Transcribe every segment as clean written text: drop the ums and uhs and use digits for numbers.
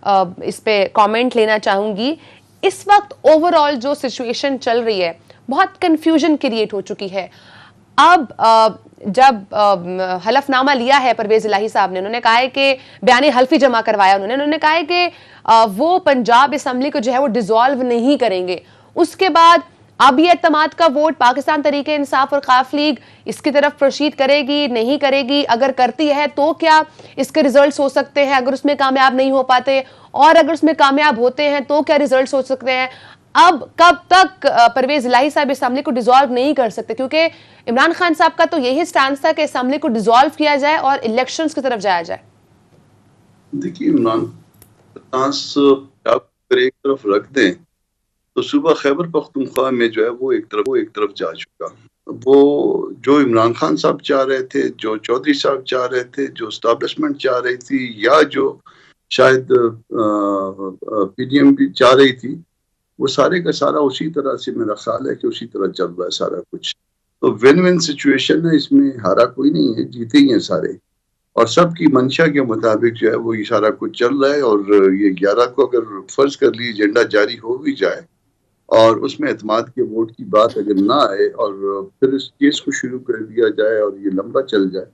اس پہ کامنٹ لینا چاہوں گی. اس وقت اوور آل جو سچویشن چل رہی ہے بہت کنفیوژن کریٹ ہو چکی ہے. اب جب حلف نامہ لیا ہے پرویز الہی صاحب نے، انہوں نے کہا ہے کہ بیان حلفی جمع کروایا انہوں نے کہا ہے کہ وہ پنجاب اسمبلی کو جو ہے وہ ڈیزالو نہیں کریں گے. اس کے بعد اب یہ اعتماد کا ووٹ پاکستان تحریک انصاف اور خاف لیگ اس کی طرف پروسیڈ کرے گی نہیں کرے گی؟ اگر کرتی ہے تو کیا اس کے ریزلٹس ہو سکتے ہیں اگر اس میں کامیاب نہیں ہو پاتے؟ اور اگر اس میں کامیاب ہوتے ہیں تو کیا ریزلٹس ہو سکتے ہیں؟ اب کب تک پرویز الہی صاحب اسمبلی کو ڈیزالو نہیں کر سکتے؟ کیونکہ عمران خان صاحب کا تو یہی سٹانس تھا کہ اسمبلی کو ڈیزالو کیا جائے اور الیکشنز کی طرف جایا جائے. دیکھیے عمران آپ ایک طرف رکھ دیں تو صوبہ خیبر پختونخوا میں جو ہے وہ ایک طرف جا چکا. وہ جو عمران خان صاحب چاہ رہے تھے، جو چودھری صاحب چاہ رہے تھے، جو اسٹیبلشمنٹ چاہ رہی تھی، یا جو شاید پی ڈی ایم بھی چاہ رہی تھی، وہ سارے کا سارا اسی طرح سے میرا خیال ہے کہ اسی طرح چل رہا ہے سارا کچھ. تو ون ون سچویشن ہے، اس میں ہارا کوئی نہیں ہے، جیتے ہی ہیں سارے، اور سب کی منشا کے مطابق جو ہے وہ یہ سارا کچھ چل رہا ہے. اور یہ 11 کو اگر فرض کر لی ایجنڈا جاری ہو بھی جائے اور اس میں اعتماد کے ووٹ کی بات اگر نہ آئے اور پھر اس کیس کو شروع کر دیا جائے اور یہ لمبا چل جائے،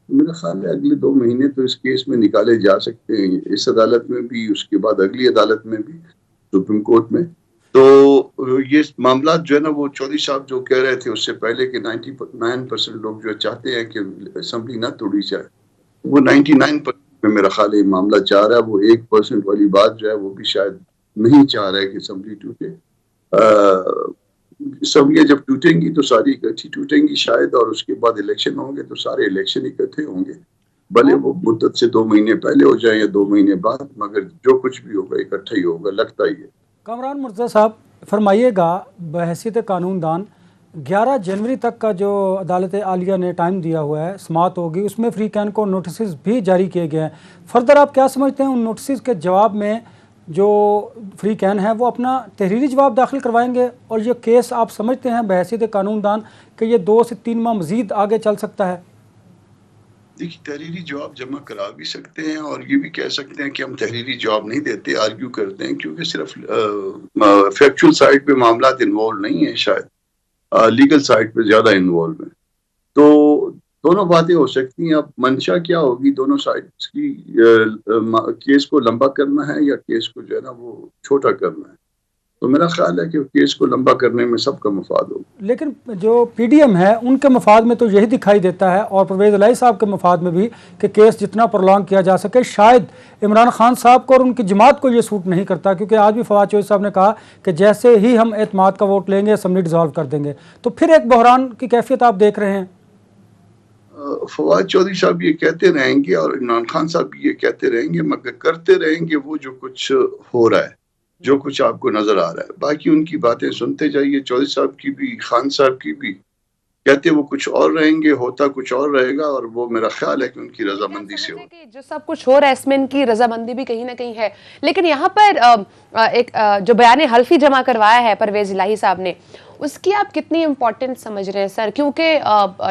تو میرا خیال ہے اگلے 2 مہینے تو اس کیس میں نکالے جا سکتے ہیں، اس عدالت میں بھی، اس کے بعد اگلی عدالت میں بھی، سپریم کورٹ میں. تو یہ معاملات جو ہے نا، وہ چودھری صاحب جو کہہ رہے تھے اس سے پہلے کہ 99% لوگ جو چاہتے ہیں کہ اسمبلی نہ توڑی جائے، وہ 99% میں میرا خیال ہے معاملہ چاہ رہا ہے. وہ 1% والی بات جو ہے وہ بھی شاید نہیں چاہ رہا ہے کہ اسمبلی ٹوٹے. اسمبلیاں جب ٹوٹیں گی تو ساری اکٹھی ٹوٹیں گی شاید، اور اس کے بعد الیکشن ہوں گے تو سارے الیکشن اکٹھے ہوں گے، بھلے وہ مدت سے 2 مہینے پہلے ہو جائیں یا 2 مہینے بعد، مگر جو کچھ بھی ہوگا اکٹھا ہی ہوگا، لگتا ہی ہے. کامران مرتضیٰ صاحب فرمائیے گا، بحیثیت قانون دان 11 جنوری تک کا جو عدالت عالیہ نے ٹائم دیا ہوا ہے، سماعت ہوگی، اس میں فری کین کو نوٹسز بھی جاری کیے گئے ہیں. فردر آپ کیا سمجھتے ہیں ان نوٹسز کے جواب میں جو فری کین ہے وہ اپنا تحریری جواب داخل کروائیں گے؟ اور یہ کیس آپ سمجھتے ہیں بحیثیت قانون دان کہ یہ 2 سے 3 ماہ مزید آگے چل سکتا ہے؟ دیکھیے، تحریری جواب جمع کرا بھی سکتے ہیں اور یہ بھی کہہ سکتے ہیں کہ ہم تحریری جواب نہیں دیتے، آرگیو کرتے ہیں، کیونکہ صرف فیکچول سائڈ پہ معاملات انوالو نہیں ہیں، شاید لیگل سائڈ پہ زیادہ انوالو ہیں. تو دونوں باتیں ہو سکتی ہیں. اب منشا کیا ہوگی دونوں سائڈز کی، کیس کو لمبا کرنا ہے یا کیس کو جو ہے نا وہ چھوٹا کرنا ہے. تو میرا خیال ہے کہ کیس کو لمبا کرنے میں سب کا مفاد ہوگا. لیکن جو پی ڈی ایم ہے ان کے مفاد میں تو یہی دکھائی دیتا ہے، اور پرویز الہی صاحب کے مفاد میں بھی، کہ کیس جتنا پرولونگ کیا جا سکے. شاید عمران خان صاحب کو اور ان کی جماعت کو یہ سوٹ نہیں کرتا، کیونکہ آج بھی فواد چودھری صاحب نے کہا کہ جیسے ہی ہم اعتماد کا ووٹ لیں گے اسمبلی ڈیزالو کر دیں گے. تو پھر ایک بحران کی کیفیت آپ دیکھ رہے ہیں. فواد چودھری صاحب یہ کہتے رہیں گے اور عمران خان صاحب بھی یہ کہتے رہیں گے، مگر کرتے رہیں گے وہ جو کچھ ہو رہا ہے، جو کچھ آپ کو نظر آ رہا ہے. باقی ان کی باتیں سنتے جائیے، چودھری صاحب کی بھی، خان صاحب کی بھی. کہتے وہ کچھ اور رہیں گے، ہوتا کچھ اور رہے گا، اور وہ میرا خیال ہے کہ ان کی رضامندی سے ہو. جو سب کچھ ہو رہا ہے اس میں ان کی رضامندی بھی کہیں نہ کہیں ہے. لیکن یہاں پر ایک جو بیان حلفی جمع کروایا ہے پرویز الہی صاحب نے، اس کی آپ کتنی امپورٹنٹ سمجھ رہے ہیں سر؟ کیونکہ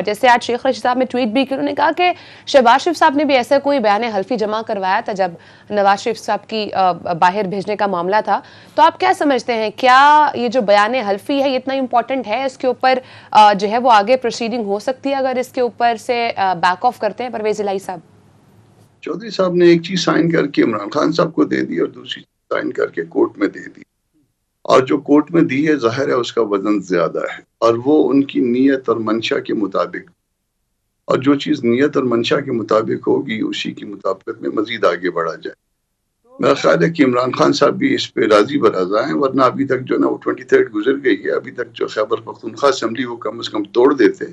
جیسے آج شیخ رشید صاحب نے ٹویٹ بھی کی، انہوں نے کہا کہ شہباز شریف صاحب نے بھی ایسا کوئی بیان حلفی جمع کروایا تھا جب نواز شریف صاحب کی باہر بھیجنے کا معاملہ تھا. تو آپ کیا سمجھتے ہیں، کیا یہ جو بیان حلفی ہے یہ اتنا امپورٹنٹ ہے؟ اس کے اوپر جو ہے وہ آگے پروسیڈنگ ہو سکتی ہے اگر اس کے اوپر سے بیک آف کرتے ہیں پرویز الہی صاحب؟ چودھری صاحب نے ایک چیز سائن کر کے عمران خان صاحب کو دے دی اور دوسری چیز سائن کر کے کورٹ میں دے دی، اور جو کورٹ میں دی ہے ظاہر ہے اس کا وزن زیادہ ہے، اور وہ ان کی نیت اور منشا کے مطابق، اور جو چیز نیت اور منشا کے مطابق ہوگی اسی کی مطابقت میں مزید آگے بڑھا جائے. میرا خیال ہے کہ عمران خان صاحب بھی اس پہ راضی برضا ہیں، ورنہ ابھی تک جو نا وہ 23 گزر گئی ہے، ابھی تک جو خیبر پختونخوا اسمبلی وہ کم از کم توڑ دیتے،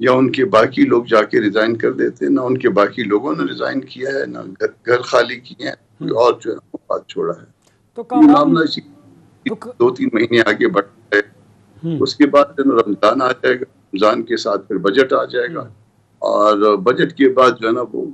یا ان کے باقی لوگ جا کے ریزائن کر دیتے. نہ ان کے باقی لوگوں نے ریزائن کیا ہے، نہ گھر خالی کیے ہیں، اور جو ہے وہ بات چھوڑا ہے. تو یہ معاملہ 2-3 مہینے آگے بڑھ ہے. اس کے بعد رمضان آ جائے گا، رمضان کے ساتھ پھر بجٹ آ جائے گا، اور بجٹ کے بعد جو ہے نا وہ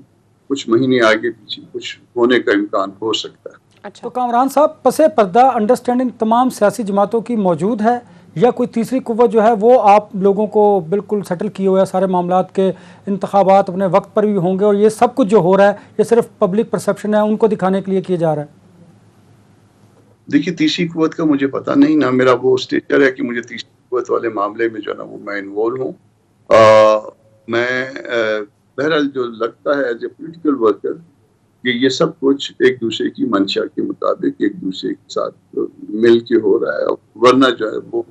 کچھ مہینے آگے پیچھے کچھ ہونے کا امکان ہو سکتا ہے. تو کامران صاحب، پس پردہ انڈرسٹینڈنگ تمام سیاسی جماعتوں کی موجود ہے، یا کوئی تیسری قوت جو ہے وہ آپ لوگوں کو بالکل سیٹل کیے ہوئے سارے معاملات کے انتخابات اپنے وقت پر بھی ہوں گے، اور یہ سب کچھ جو ہو رہا ہے یہ صرف پبلک پرسیپشن ہے، ان کو دکھانے کے لیے کیا جا رہا ہے؟ دیکھیے تیسری قوت کا مجھے پتہ نہیں، نہ میرا وہ اسٹیچر ہے کہ مجھے تیسری قوت والے معاملے میں جو ہے نا وہ میں انوالو ہوں. میں بہرحال جو لگتا ہے ایز اے پولیٹیکل ورکر کہ یہ سب کچھ ایک دوسرے کی منشا کے مطابق ایک دوسرے کے ساتھ مل کے ہو رہا ہے، ورنہ جو ہے وہ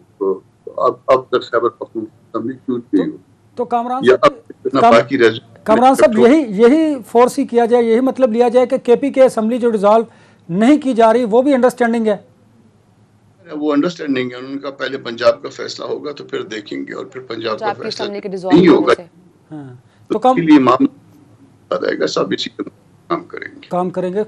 اب تک خیبر پختونخوا ٹوٹ گئی ہو. تو کامران صاحب یہی فورس ہی کیا جائے، یہی مطلب لیا جائے کہ کے پی کے اسمبلی جو ڈیزالو نہیں کی جا رہی وہ بھی انڈرسٹینڈنگ ہے؟ وہ انڈرسٹینڈنگ ہے ان کا. پہلے پنجاب کا فیصلہ ہوگا تو پھر دیکھیں گے، اور پھر پنجاب کا فیصلہ نہیں ہوگا تو اس کے لیے معاملہ رہے گا، سب اسی کام کریں گے.